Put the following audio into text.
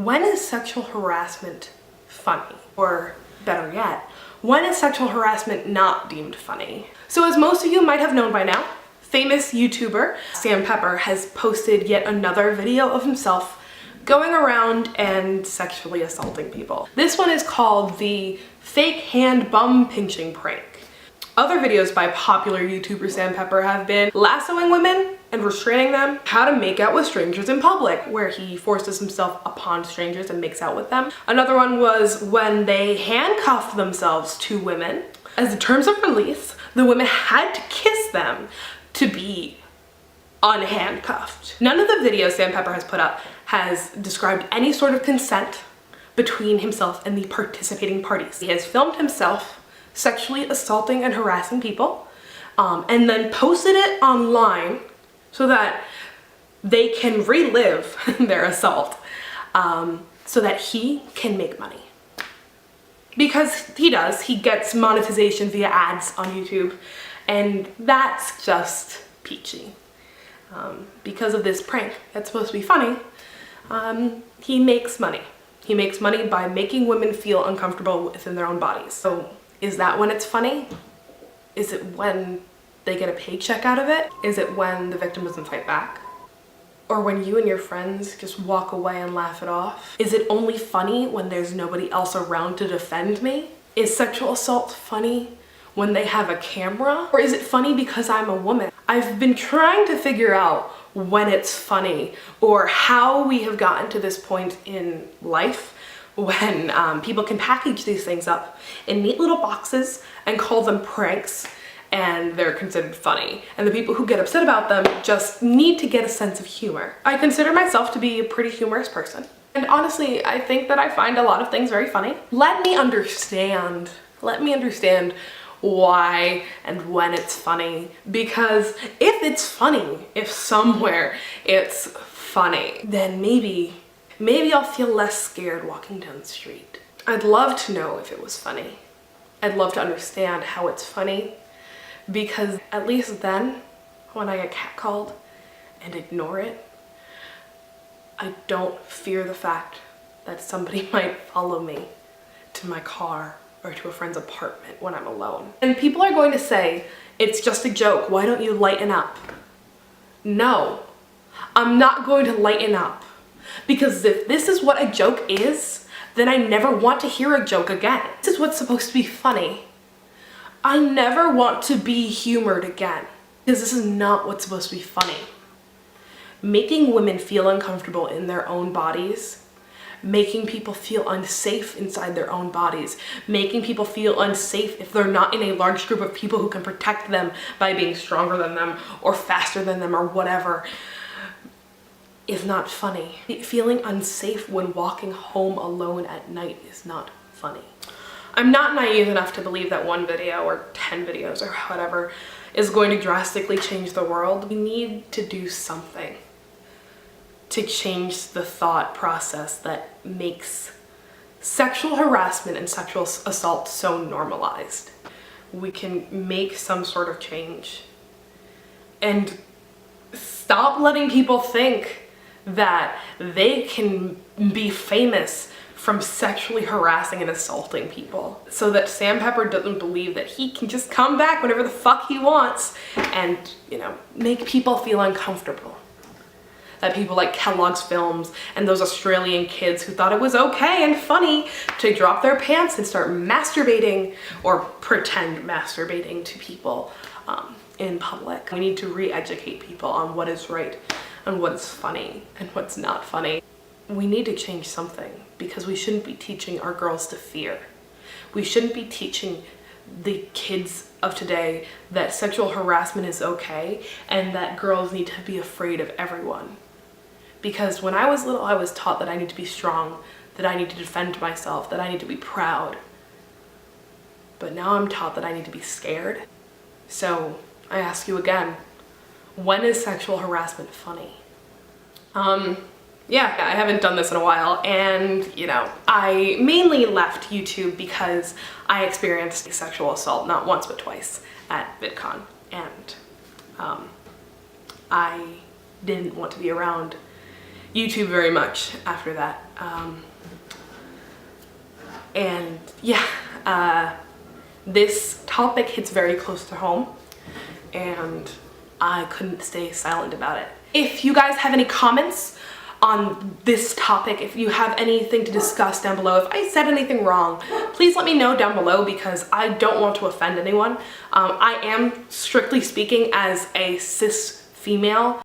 When is sexual harassment funny? Or better yet, when is sexual harassment not deemed funny? So as most of you might have known by now, famous YouTuber Sam Pepper has posted yet another video of himself going around and sexually assaulting people. This one is called the fake hand bum pinching prank. Other videos by popular YouTuber Sam Pepper have been lassoing women and restraining them, how to make out with strangers in public, where he forces himself upon strangers and makes out with them. Another one was when they handcuffed themselves to women. As the terms of release, the women had to kiss them to be unhandcuffed. None of the videos Sam Pepper has put up has described any sort of consent between himself and the participating parties. He has filmed himself sexually assaulting and harassing people, and then posted it online so that they can relive their assault, so that he can make money. Because he gets monetization via ads on YouTube, and that's just peachy. Because of this prank that's supposed to be funny, he makes money. He makes money by making women feel uncomfortable within their own bodies. So is that when it's funny? Is it when they get a paycheck out of it? Is it when the victim doesn't fight back? Or when you and your friends just walk away and laugh it off? Is it only funny when there's nobody else around to defend me? Is sexual assault funny when they have a camera? Or is it funny because I'm a woman? I've been trying to figure out when it's funny, or how we have gotten to this point in life when people can package these things up in neat little boxes and call them pranks, and they're considered funny. And the people who get upset about them just need to get a sense of humor. I consider myself to be a pretty humorous person. And honestly, I think that I find a lot of things very funny. Let me understand why and when it's funny. Because if it's funny, if somewhere it's funny, then maybe I'll feel less scared walking down the street. I'd love to know if it was funny. I'd love to understand how it's funny, because at least then, when I get catcalled and ignore it, I don't fear the fact that somebody might follow me to my car or to a friend's apartment when I'm alone. And people are going to say, it's just a joke, why don't you lighten up? No, I'm not going to lighten up. Because if this is what a joke is, then I never want to hear a joke again. This is what's supposed to be funny. I never want to be humored again, because this is not what's supposed to be funny. Making women feel uncomfortable in their own bodies, making people feel unsafe inside their own bodies, making people feel unsafe if they're not in a large group of people who can protect them by being stronger than them or faster than them or whatever, is not funny. Feeling unsafe when walking home alone at night is not funny. I'm not naive enough to believe that one video or 10 videos or whatever is going to drastically change the world. We need to do something to change the thought process that makes sexual harassment and sexual assault so normalized. We can make some sort of change and stop letting people think that they can be famous from sexually harassing and assaulting people, so that Sam Pepper doesn't believe that he can just come back whenever the fuck he wants and, you know, make people feel uncomfortable. That people like Kellogg's Films and those Australian kids who thought it was okay and funny to drop their pants and start masturbating or pretend masturbating to people in public. We need to re-educate people on what is right and what's funny and what's not funny. We need to change something, because we shouldn't be teaching our girls to fear. We shouldn't be teaching the kids of today that sexual harassment is okay and that girls need to be afraid of everyone. Because when I was little, I was taught that I need to be strong, that I need to defend myself, that I need to be proud. But now I'm taught that I need to be scared. So I ask you again, when is sexual harassment funny? Yeah, I haven't done this in a while, and you know, I mainly left YouTube because I experienced sexual assault not once but twice at VidCon, and I didn't want to be around YouTube very much after that. And yeah, this topic hits very close to home, and I couldn't stay silent about it. If you guys have any comments on this topic, if you have anything to discuss down below, if I said anything wrong, please let me know down below, because I don't want to offend anyone. I am, strictly speaking, as a cis female,